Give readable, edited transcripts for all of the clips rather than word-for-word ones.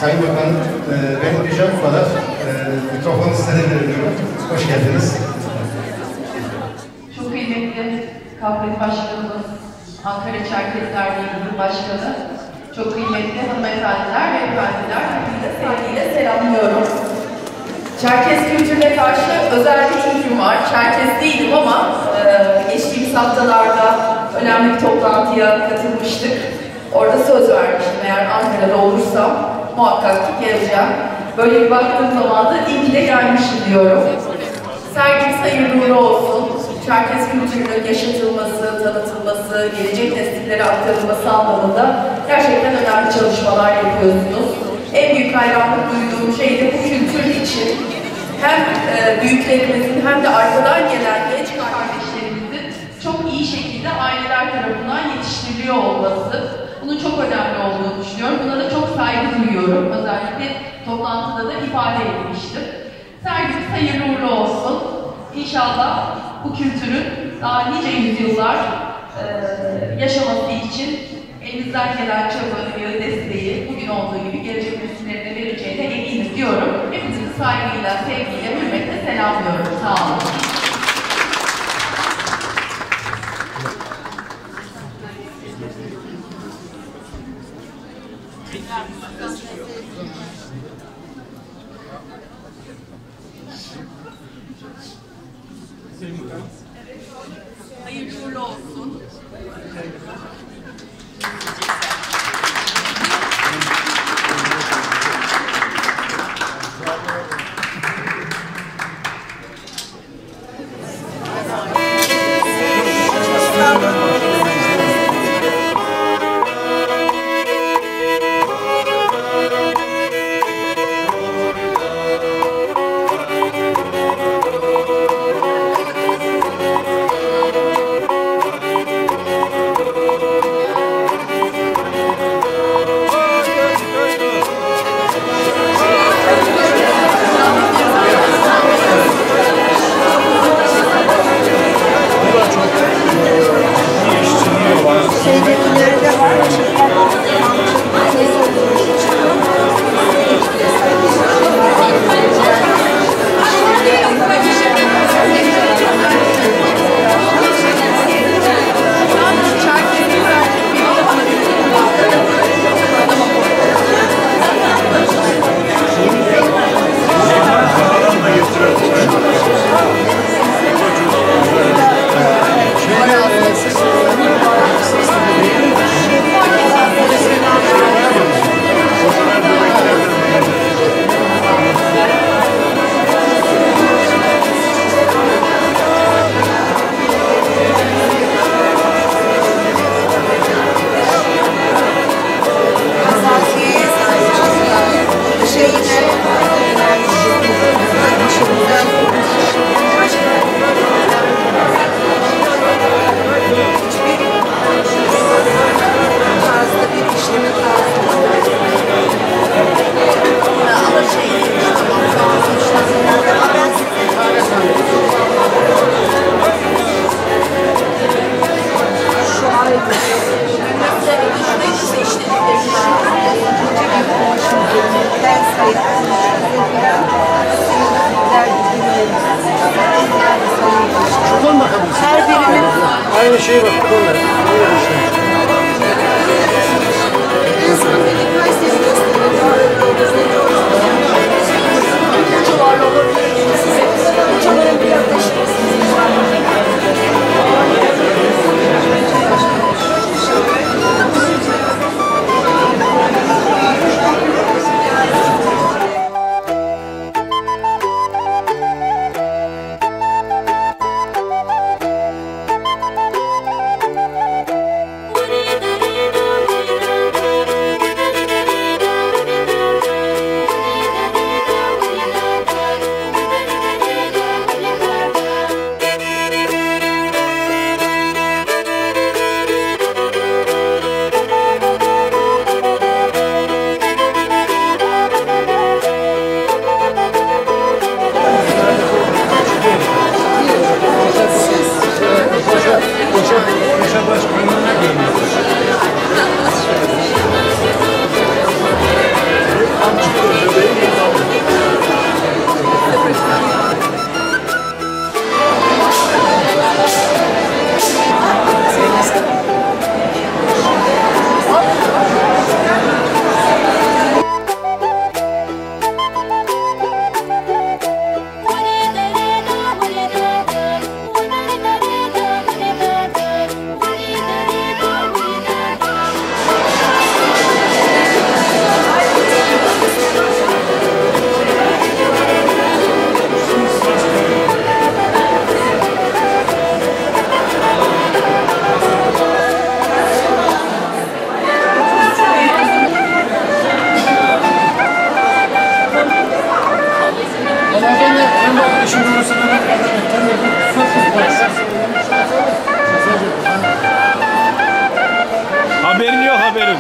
Sayın Bakan, benim diyeceğim bu kadar. Mikrofonu size de veriyorum. Hoş geldiniz. Çok kıymetli Kafet Başkanımız, Ankara Çerkez Derneği'nin başkanı, çok kıymetli hanımefendiler ve efendiler, hepinize sevgiyle selamlıyorum. Çerkez kültürüne karşı özel bir tutum var. Çerkez değilim ama geçtiğimiz haftalarda önemli bir toplantıya katılmıştık. Orada söz vermiştim, eğer Ankara'da olursam muhakkak ki geleceğim. Böyle bir baktığım zaman da iyi ki de gelmişim diyorum. Sergimiz hayırlı uğurlu olsun. Çerkez kültürünün yaşatılması, tanıtılması, gelecek nesillere aktarılması anlamında gerçekten önemli çalışmalar yapıyorsunuz. En büyük hayranlık duyduğum şey de bu kültür için hem büyüklerimizin hem de arkadan gelen genç kardeşlerimizin çok iyi şekilde aileler tarafından yetiştiriliyor olması. Bunun çok önemli olduğunu düşünüyorum. Buna da çok saygı duyuyorum. Özellikle toplantıda da ifade etmiştim. Sergimiz hayırlı uğurlu olsun. İnşallah bu kültürün daha nice yüzyıllar yaşaması için elimizden gelen çabayı, desteği bugün olduğu gibi gelecek nesillerine vereceğine eminiz diyorum. Hepinizi saygıyla, sevgiyle, hürmetle selamlıyorum. Sağ olun. Hayırlı uğurlu olsun. aynı şeye bak. Haberin yok haberim.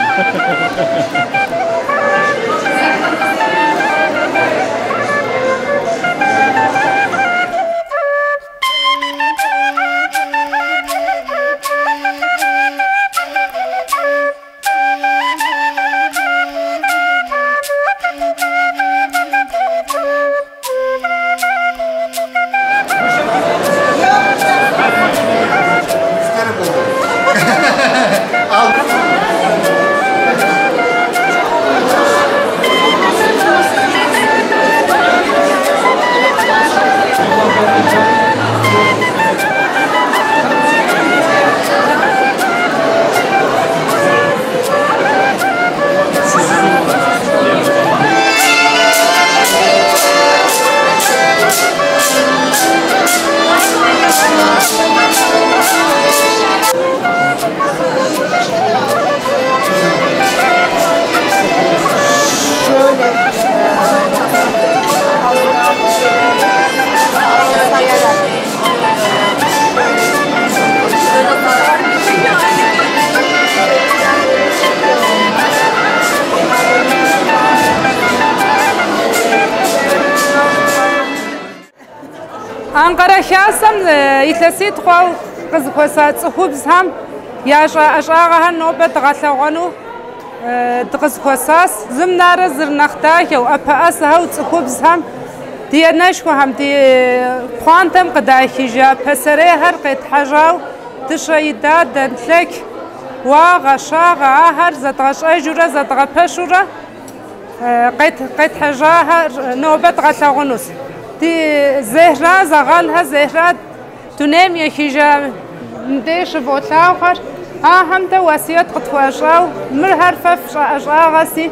Ankara şahsam ilesi txal qızxosat xubzham yaşa aşağıhan nobet qalağanu tqızxosas zimnara zirnaxtaxew apas haw xubzham diyenaşku ham di quantam qadaxija pesere her qet hajaw tşayda dentlek wa gashaga har zatqashajura zatqapashura qet hajaha nobet qalağunus دي زهرة زغالها زهرة تنام يخيجا نديش بوتلاوخر هم ده وسيات قطواشاو مرهر ففش أجاغسي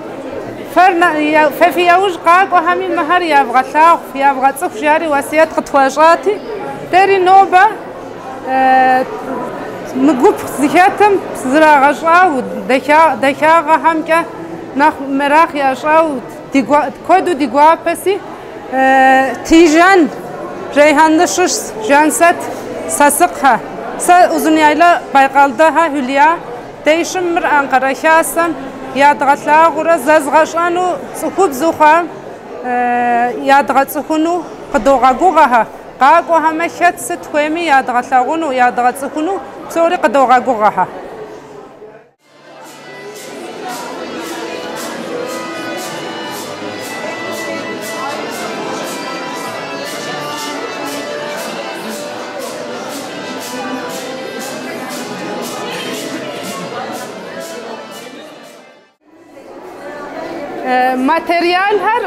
فرنا ففي أوج قاق وهمي مهر يبغى تلاوخ يبغى تصف جاري وسيات قطواشاتي داري نوبة مقوب زياتم زرا غشاو دكاغا همكا نخ مراخ ياشاو كودو ديقوا بسي Tijan, Reyhanlı Şuş, Jansat, Sasıkha, Sa uzun yayla Baykal'da ha Hülya, değişim bir Ankara şahsam, yadgatla gura zazgaşanu, sıkub zuha, yadgat sıkunu, kıdoğa guğaha, qaaqo hameşet sit kuemi yadgatla gunu, yadgat sıkunu, sonra kıdoğa guğaha. ماتریال هر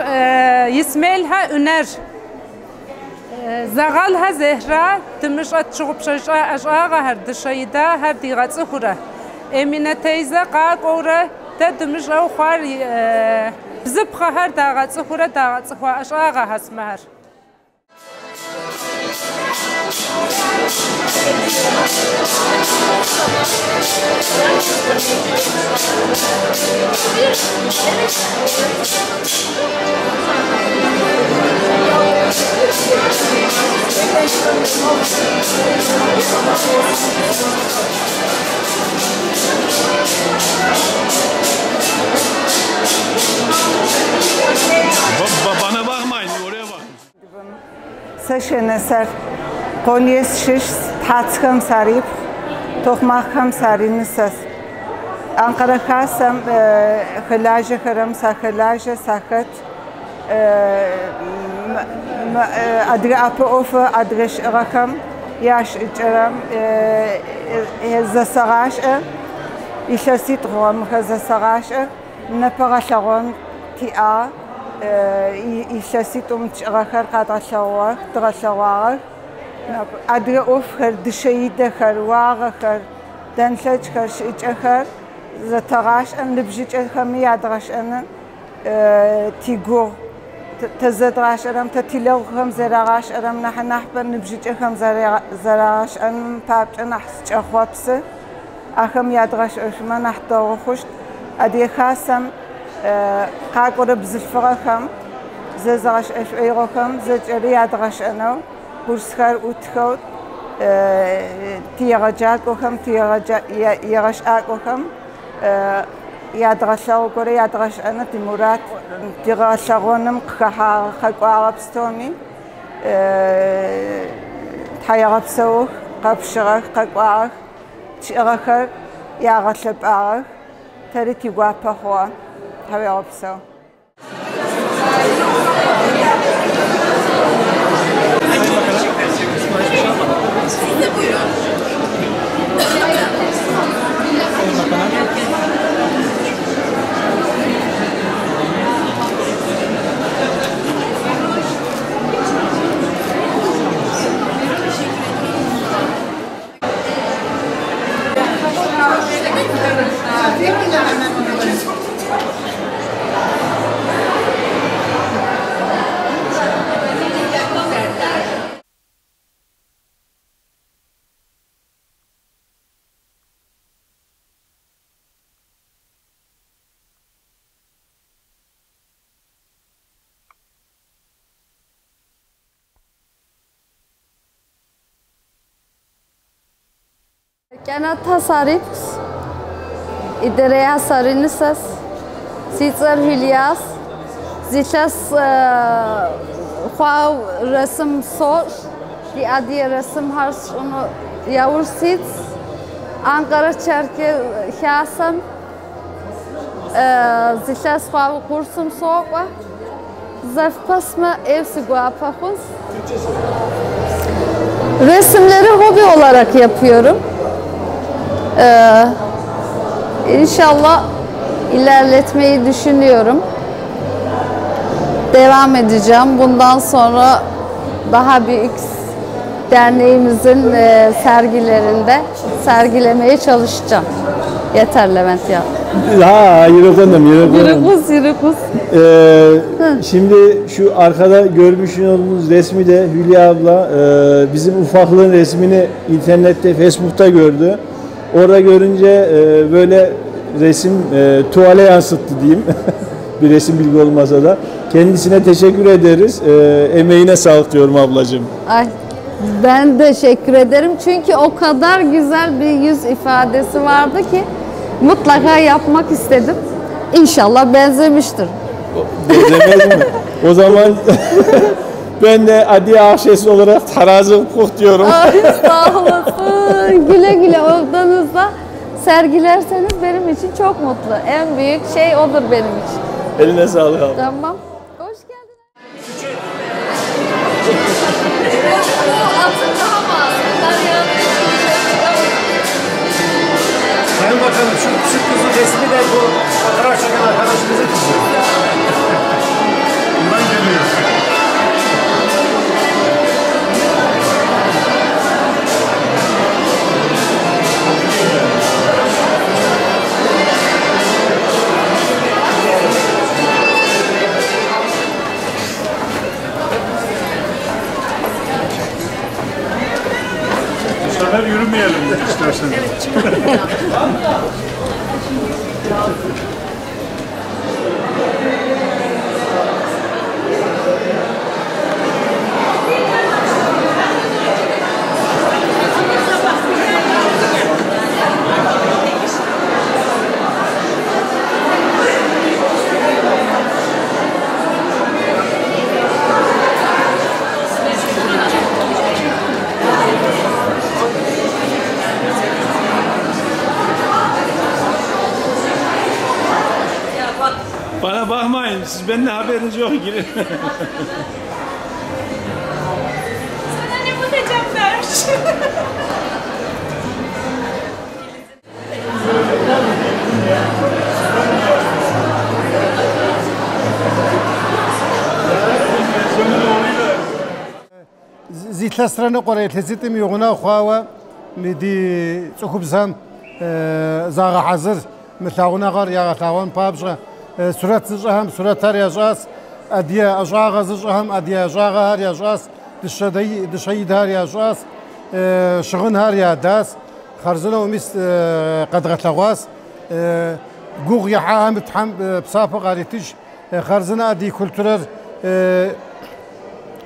یسمیل ها اونر زغال ها زهرا دمشق شغب شجع اشعاق هر دشیدا هر دیگات سخوره امینه تیزه قاق اوره دمشق او خوار بزبخه هر داغات سخوره داغات سخوره اشعاق هست مهر Bana bakmayın, oraya bak. Seşeneser Kolyes şiş tatskam sarip tohmakam sarinısas Ankara kasam hılaje kırım sakılaje sakat adre apı ofu adreş rakam yaş içeram hezasagaş işasit rom hezasagaş nepagaşaron ti'a işasit umçırakar kadraşavar draşavar adre ofher dışayda kar vağa kar denşaç kar şiçakar zatagaş an libjiç khami yadraş an tigur تزدراش أرم تتلو خم زراعش أرم نح بن نبجيج خم زراعش أن بابج أن أحسج أخواتس أخم يدراش أشما نحتاج خوش أدي خاسم قاقور بزفرة خم زراعش أش أيرو خم زجري يدراش أنا برسخر أتخود تيرجاك وخم يرش أك وخم يدرسوا كوري يدرس أنا تمرات دراسونم خقارب ستومي تحيرب سوق قبشرك خقارك تشرخر يارسب أرك تري تجواب هو تحيرب سو Kana tasarif idereya sarinisas sitzer Hülyas zitas xav resim sor di adi resim harç onu yavur sit Ankara çerke xasam zitas xav kursum soqa zafpasma evsi guapahus resimleri hobi olarak yapıyorum. İnşallah ilerletmeyi düşünüyorum. Devam edeceğim. Bundan sonra daha büyük derneğimizin sergilerinde sergilemeye çalışacağım. Yeter Levent ya. Ha, yürükunum. Yürükus. Şimdi şu arkada görmüş olduğunuz resmi de Hülya abla bizim ufaklığın resmini internette, Facebook'ta gördü. Orada görünce böyle resim tuvale yansıttı diyeyim. Bir resim bilgi olmasa da. Kendisine teşekkür ederiz. Emeğine sağlık diyorum ablacığım. Ay, ben teşekkür ederim. Çünkü o kadar güzel bir yüz ifadesi vardı ki mutlaka yapmak istedim. İnşallah benzemiştir. Benzemez mi? O zaman ben de Adiye Akşesi olarak terazi hukuk diyorum. Ay sağ olasın. Güle güle odanızda sergilerseniz benim için çok mutlu. En büyük şey odur benim için. Eline sağlık abi. Tamam. Hoş geldin. Sayın Bakanım şu küçük kızın resmi de bu fotoğraf çeken arkadaşımızın kızı. sefer yürümeyelim istersen. Evet, çıkalım. Bana bakmayın, siz benden haberiniz yok, girin. Sana ne bulacağım der. زيت لسرنا قرية تزيتم يغنا خواوا مدي تخب زم زاغ حزر مثلنا غار يا غتاون بابجا سرعة زجهم سرعة هر يجاس أديا أجاغ زجهم أديا أجاغ هر يجاس دشيد هر يجاس شغن هر يداس خرزنا ومس قد غتلغواس جوغ يحام بتحم بصافة غاريتج خرزنا أدي كولتورر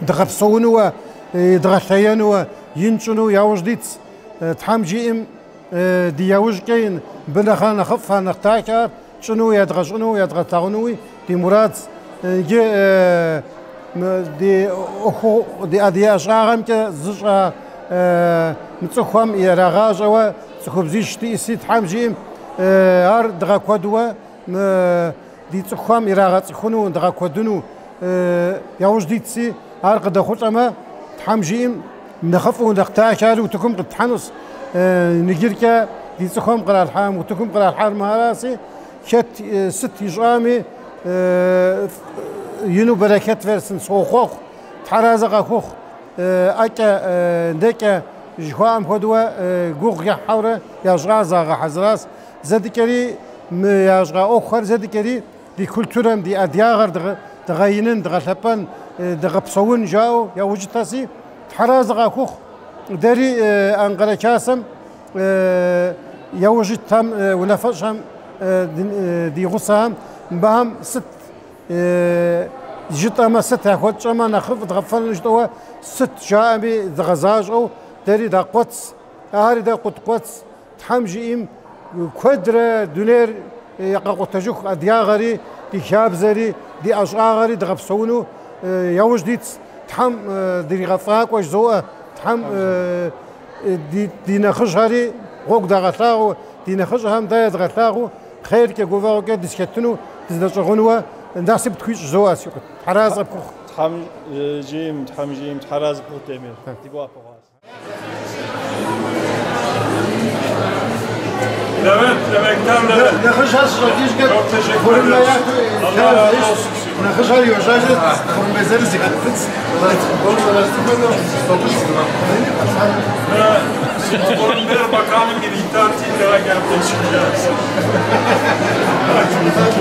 دغفصونوا دغثيانوا ينشنوا يوجديت تحمجيم دي يوجكين بلخان خفها نختاكر شنو يدغشنو يدغتاغنوي دي مراد جي دي اخو دي ادي اشغام كزجا متصخم يراغاجوا تخبزيشتي سي تحمجيم هر دغكودوا دي تخم يراغات خنو دغكودنو يوجديتسي هر قد خطما تحمجيم نخفو نختاكر وتكم قد تحنص نجيركا دي تخم قرار حام وتكم قرار حار مهاراسي كت ست جامي ينو بركات فرسن سوخوخ تحرازق خوخ اكا دكا جوام خدوا جوغ يا حوره يا جغازا حزراس زدكري يا جغا اخر زدكري دي كولتورم دي ادياغر دغاينن دغلبان دغبصون جاو يا وجتاسي تحرازق خوخ داري انقره كاسم يوجد تام ونفشهم دي غصهم بهم ست جت أما ست هاخد شما نخف تغفل نجتوا ست جامي دغزاج أو داري دا قدس هاري دا قدس تحمجيم كودر دونير يقاقو تجوخ أدياغري دي كابزري دي أشغاغري دغبسونو يوجديت تحم دي غفاك وجزوء تحم دي نخشهري غوك دغتاغو دي نخشهم دا دغتاغو خير كي غوفاغو كي ديسكتنو تزدشغنوا الناس بتكويش زواس حراز بخ تحمجيم تحراز بخ تمير تيغوا بخاس Levent. نخش هالشغل كيش قد فرن لا ياكل نخش هالي وجاجة فرن بزر زيادة الله يتقبل ولا يتقبل Sporun bir bakanın gibi itaatiyle geldi çıkacağız.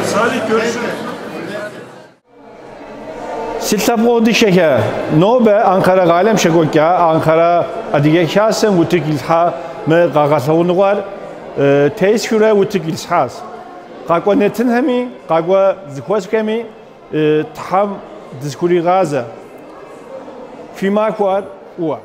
Salih görüşürüz. سلطة شكا نوبة أنقرة عالم شكوكا أنقرة أديك كاسم وتقيل حا ما قاقصون غار تيس كورة وتقيل حاس قاقوا نتنهمي قاقوا زكواس كمي تحم دسكوري غازة في ماكوار هو